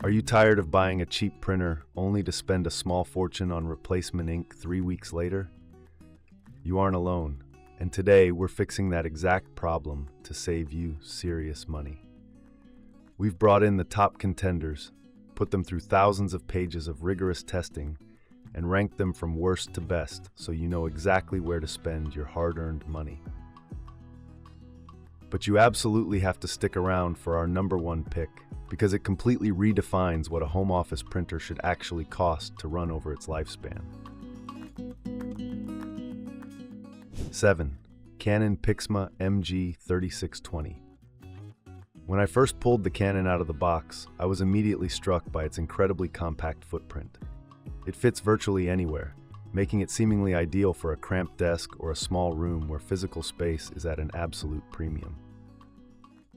Are you tired of buying a cheap printer only to spend a small fortune on replacement ink 3 weeks later? You aren't alone, and today we're fixing that exact problem to save you serious money. We've brought in the top contenders, put them through thousands of pages of rigorous testing, and ranked them from worst to best so you know exactly where to spend your hard-earned money. But you absolutely have to stick around for our number one pick, because it completely redefines what a home office printer should actually cost to run over its lifespan. 7. Canon PIXMA MG3620. When I first pulled the Canon out of the box, I was immediately struck by its incredibly compact footprint. It fits virtually anywhere, making it seemingly ideal for a cramped desk or a small room where physical space is at an absolute premium.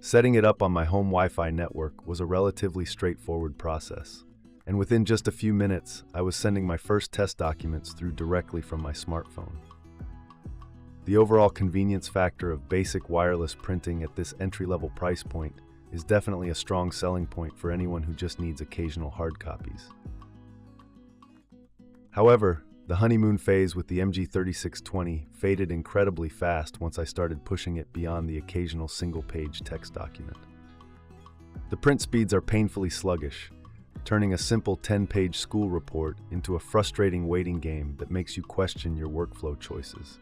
Setting it up on my home Wi-Fi network was a relatively straightforward process, and within just a few minutes, I was sending my first test documents through directly from my smartphone. The overall convenience factor of basic wireless printing at this entry-level price point is definitely a strong selling point for anyone who just needs occasional hard copies. However, the honeymoon phase with the MG3620 faded incredibly fast once I started pushing it beyond the occasional single-page text document. The print speeds are painfully sluggish, turning a simple 10-page school report into a frustrating waiting game that makes you question your workflow choices.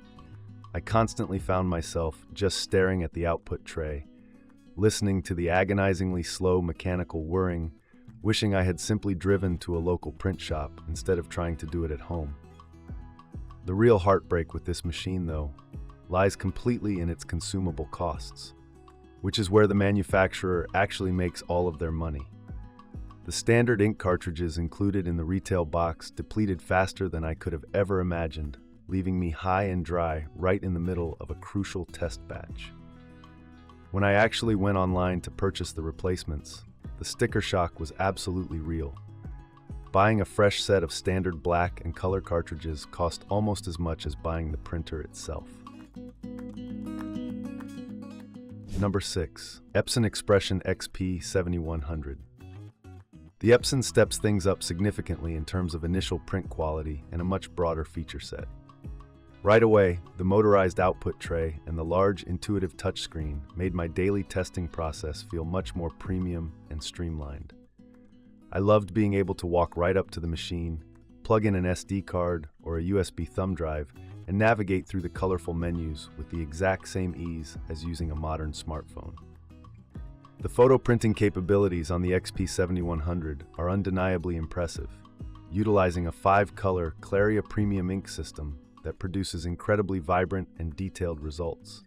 I constantly found myself just staring at the output tray, listening to the agonizingly slow mechanical whirring, wishing I had simply driven to a local print shop instead of trying to do it at home. The real heartbreak with this machine, though, lies completely in its consumable costs, which is where the manufacturer actually makes all of their money. The standard ink cartridges included in the retail box depleted faster than I could have ever imagined, leaving me high and dry right in the middle of a crucial test batch. When I actually went online to purchase the replacements, the sticker shock was absolutely real. Buying a fresh set of standard black and color cartridges cost almost as much as buying the printer itself. Number 6. Epson Expression XP 7100. The Epson steps things up significantly in terms of initial print quality and a much broader feature set. Right away, the motorized output tray and the large, intuitive touchscreen made my daily testing process feel much more premium and streamlined. I loved being able to walk right up to the machine, plug in an SD card or a USB thumb drive, and navigate through the colorful menus with the exact same ease as using a modern smartphone. The photo printing capabilities on the XP 7100 are undeniably impressive, utilizing a 5-color Claria Premium ink system that produces incredibly vibrant and detailed results.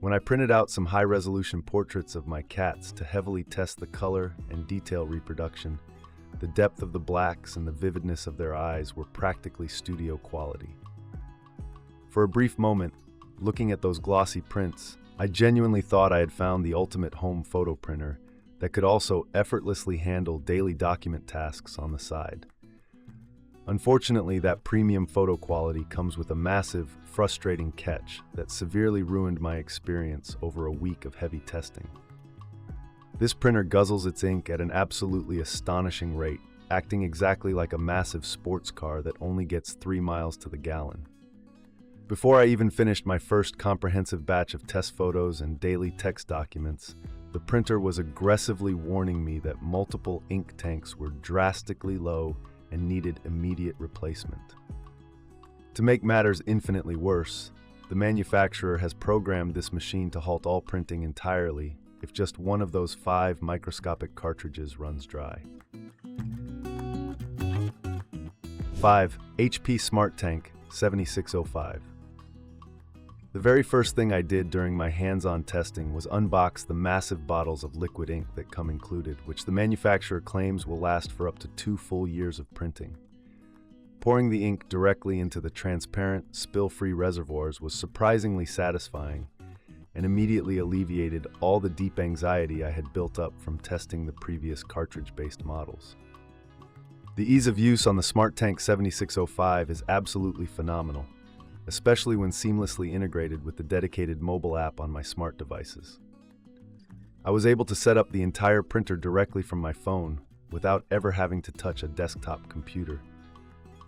When I printed out some high-resolution portraits of my cats to heavily test the color and detail reproduction, the depth of the blacks and the vividness of their eyes were practically studio quality. For a brief moment, looking at those glossy prints, I genuinely thought I had found the ultimate home photo printer that could also effortlessly handle daily document tasks on the side. Unfortunately, that premium photo quality comes with a massive, frustrating catch that severely ruined my experience over a week of heavy testing. This printer guzzles its ink at an absolutely astonishing rate, acting exactly like a massive sports car that only gets 3 miles to the gallon. Before I even finished my first comprehensive batch of test photos and daily text documents, the printer was aggressively warning me that multiple ink tanks were drastically low and needed immediate replacement. To make matters infinitely worse, the manufacturer has programmed this machine to halt all printing entirely if just one of those 5 microscopic cartridges runs dry. 5. HP MegaTank 7605. The very first thing I did during my hands-on testing was unbox the massive bottles of liquid ink that come included, which the manufacturer claims will last for up to 2 full years of printing. Pouring the ink directly into the transparent, spill-free reservoirs was surprisingly satisfying and immediately alleviated all the deep anxiety I had built up from testing the previous cartridge-based models. The ease of use on the MegaTank 7605 is absolutely phenomenal, especially when seamlessly integrated with the dedicated mobile app on my smart devices. I was able to set up the entire printer directly from my phone, without ever having to touch a desktop computer,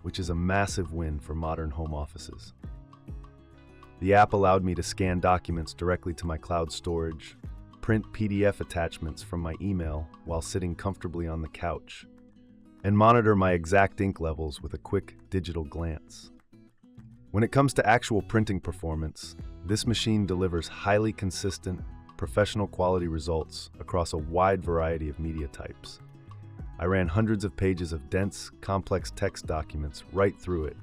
which is a massive win for modern home offices. The app allowed me to scan documents directly to my cloud storage, print PDF attachments from my email while sitting comfortably on the couch, and monitor my exact ink levels with a quick digital glance. When it comes to actual printing performance, this machine delivers highly consistent, professional quality results across a wide variety of media types. I ran hundreds of pages of dense, complex text documents right through it,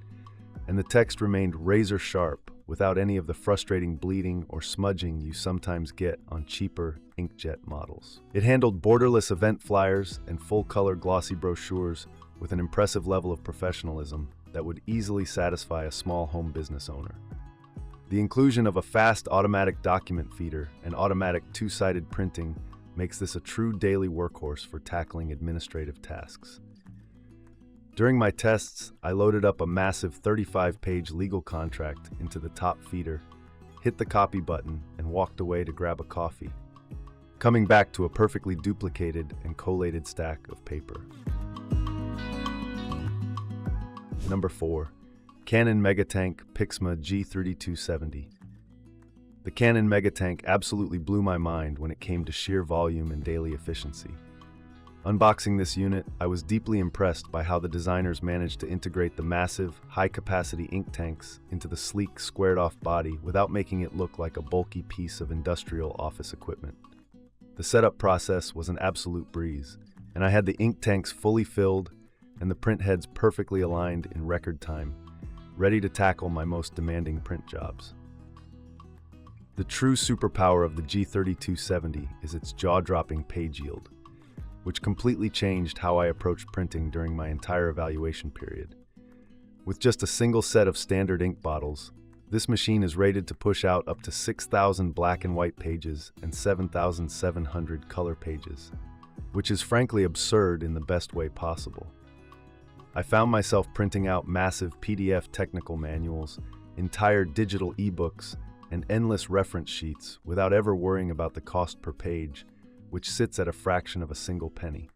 and the text remained razor sharp without any of the frustrating bleeding or smudging you sometimes get on cheaper inkjet models. It handled borderless event flyers and full-color glossy brochures with an impressive level of professionalism that would easily satisfy a small home business owner. The inclusion of a fast automatic document feeder and automatic two-sided printing makes this a true daily workhorse for tackling administrative tasks. During my tests, I loaded up a massive 35-page legal contract into the top feeder, hit the copy button, and walked away to grab a coffee, coming back to a perfectly duplicated and collated stack of paper. Number 4. Canon MegaTank PIXMA G3270. The Canon MegaTank absolutely blew my mind when it came to sheer volume and daily efficiency. Unboxing this unit, I was deeply impressed by how the designers managed to integrate the massive, high-capacity ink tanks into the sleek, squared-off body without making it look like a bulky piece of industrial office equipment. The setup process was an absolute breeze, and I had the ink tanks fully filled and the print heads perfectly aligned in record time, ready to tackle my most demanding print jobs. The true superpower of the G3270 is its jaw-dropping page yield, which completely changed how I approached printing during my entire evaluation period. With just a single set of standard ink bottles, this machine is rated to push out up to 6,000 black and white pages and 7,700 color pages, which is frankly absurd in the best way possible. I found myself printing out massive PDF technical manuals, entire digital ebooks, and endless reference sheets without ever worrying about the cost per page, which sits at a fraction of a single penny.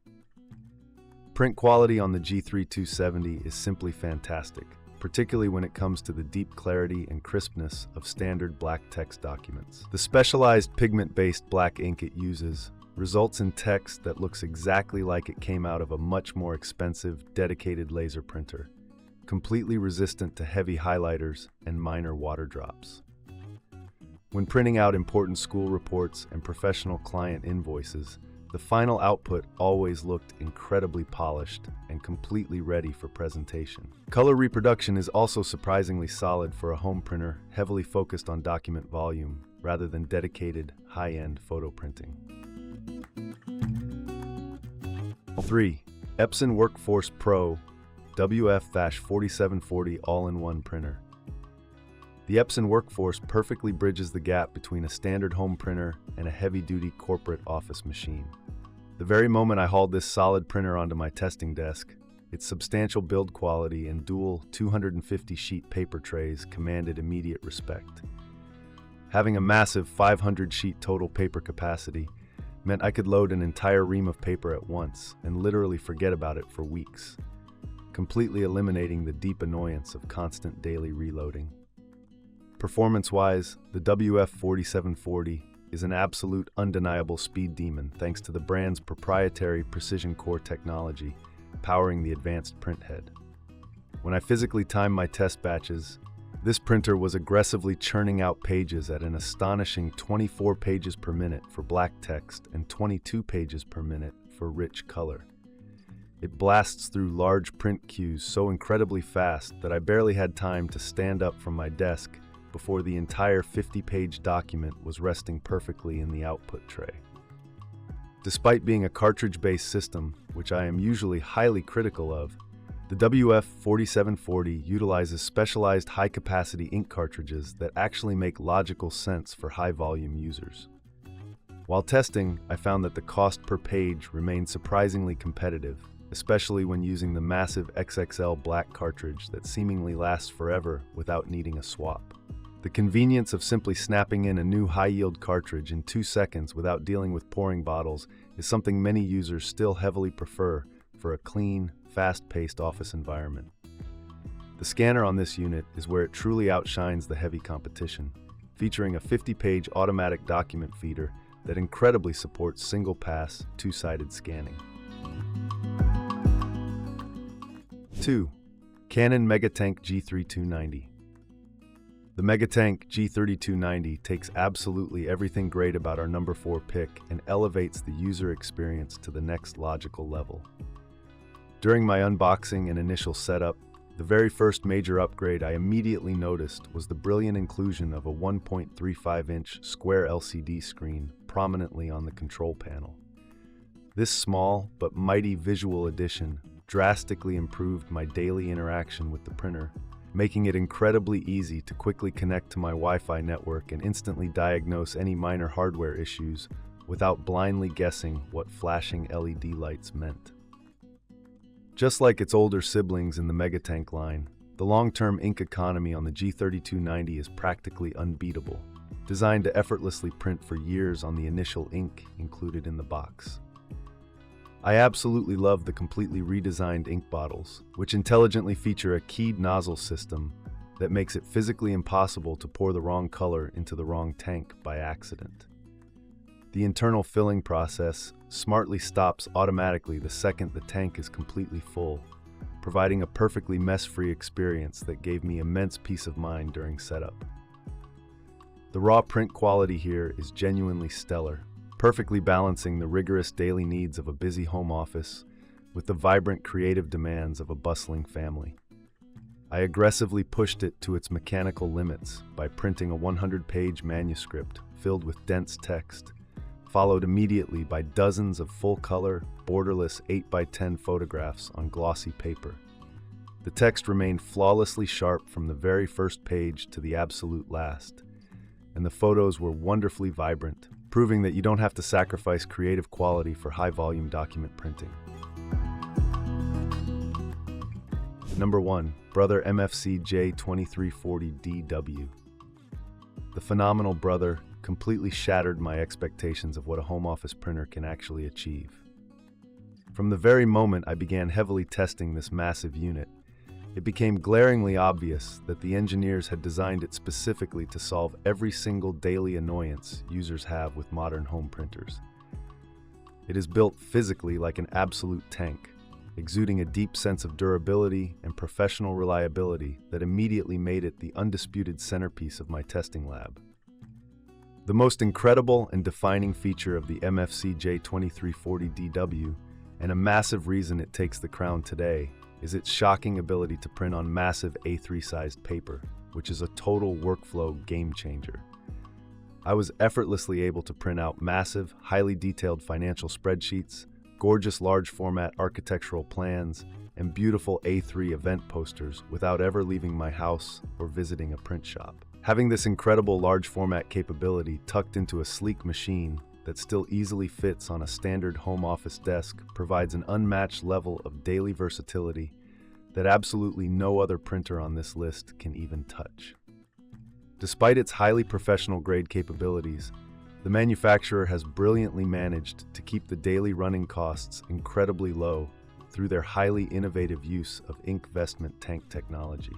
Print quality on the G3270 is simply fantastic, particularly when it comes to the deep clarity and crispness of standard black text documents. The specialized pigment-based black ink it uses results in text that looks exactly like it came out of a much more expensive, dedicated laser printer, completely resistant to heavy highlighters and minor water drops. When printing out important school reports and professional client invoices, the final output always looked incredibly polished and completely ready for presentation. Color reproduction is also surprisingly solid for a home printer heavily focused on document volume rather than dedicated, high-end photo printing. 3. Epson Workforce Pro WF-4740 All-in-One Printer. The Epson Workforce perfectly bridges the gap between a standard home printer and a heavy-duty corporate office machine. The very moment I hauled this solid printer onto my testing desk, its substantial build quality and dual 250-sheet paper trays commanded immediate respect. Having a massive 500-sheet total paper capacity meant I could load an entire ream of paper at once and literally forget about it for weeks, completely eliminating the deep annoyance of constant daily reloading. Performance-wise, the WF-4740 is an absolute undeniable speed demon thanks to the brand's proprietary precision core technology powering the advanced print head. When I physically timed my test batches, this printer was aggressively churning out pages at an astonishing 24 pages per minute for black text and 22 pages per minute for rich color. It blasts through large print queues so incredibly fast that I barely had time to stand up from my desk before the entire 50-page document was resting perfectly in the output tray. Despite being a cartridge-based system, which I am usually highly critical of, the WF-4740 utilizes specialized high-capacity ink cartridges that actually make logical sense for high-volume users. While testing, I found that the cost per page remained surprisingly competitive, especially when using the massive XXL black cartridge that seemingly lasts forever without needing a swap. The The convenience of simply snapping in a new high-yield cartridge in 2 seconds without dealing with pouring bottles is something many users still heavily prefer for a clean, fast-paced office environment. The scanner on this unit is where it truly outshines the heavy competition, featuring a 50-page automatic document feeder that incredibly supports single-pass, two-sided scanning. 2. Canon MegaTank G3290. The MegaTank G3290 takes absolutely everything great about our number 4 pick and elevates the user experience to the next logical level. During my unboxing and initial setup, the very first major upgrade I immediately noticed was the brilliant inclusion of a 1.35-inch square LCD screen prominently on the control panel. This small but mighty visual addition drastically improved my daily interaction with the printer, making it incredibly easy to quickly connect to my Wi-Fi network and instantly diagnose any minor hardware issues without blindly guessing what flashing LED lights meant. Just like its older siblings in the MegaTank line, the long-term ink economy on the G3290 is practically unbeatable, designed to effortlessly print for years on the initial ink included in the box. I absolutely love the completely redesigned ink bottles, which intelligently feature a keyed nozzle system that makes it physically impossible to pour the wrong color into the wrong tank by accident. The internal filling process smartly stops automatically the second the tank is completely full, providing a perfectly mess-free experience that gave me immense peace of mind during setup. The raw print quality here is genuinely stellar, perfectly balancing the rigorous daily needs of a busy home office with the vibrant creative demands of a bustling family. I aggressively pushed it to its mechanical limits by printing a 100-page manuscript filled with dense text, followed immediately by dozens of full-color, borderless 8x10 photographs on glossy paper. The text remained flawlessly sharp from the very first page to the absolute last, and the photos were wonderfully vibrant, proving that you don't have to sacrifice creative quality for high-volume document printing. Number 1. Brother MFC J2340DW. The phenomenal Brother completely shattered my expectations of what a home office printer can actually achieve. From the very moment I began heavily testing this massive unit, it became glaringly obvious that the engineers had designed it specifically to solve every single daily annoyance users have with modern home printers. It is built physically like an absolute tank, exuding a deep sense of durability and professional reliability that immediately made it the undisputed centerpiece of my testing lab. The most incredible and defining feature of the MFC J2340DW, and a massive reason it takes the crown today, is its shocking ability to print on massive A3-sized paper, which is a total workflow game changer. I was effortlessly able to print out massive, highly detailed financial spreadsheets, gorgeous large-format architectural plans, and beautiful A3 event posters without ever leaving my house or visiting a print shop. Having this incredible large-format capability tucked into a sleek machine that still easily fits on a standard home office desk provides an unmatched level of daily versatility that absolutely no other printer on this list can even touch. Despite its highly professional-grade capabilities, the manufacturer has brilliantly managed to keep the daily running costs incredibly low through their highly innovative use of ink vestment tank technology.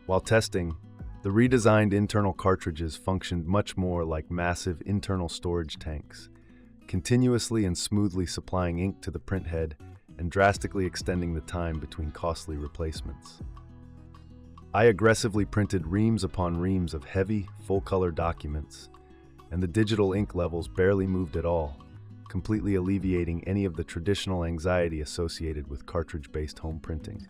While testing, the redesigned internal cartridges functioned much more like massive internal storage tanks, continuously and smoothly supplying ink to the printhead and drastically extending the time between costly replacements. I aggressively printed reams upon reams of heavy, full-color documents, and the digital ink levels barely moved at all, completely alleviating any of the traditional anxiety associated with cartridge-based home printing.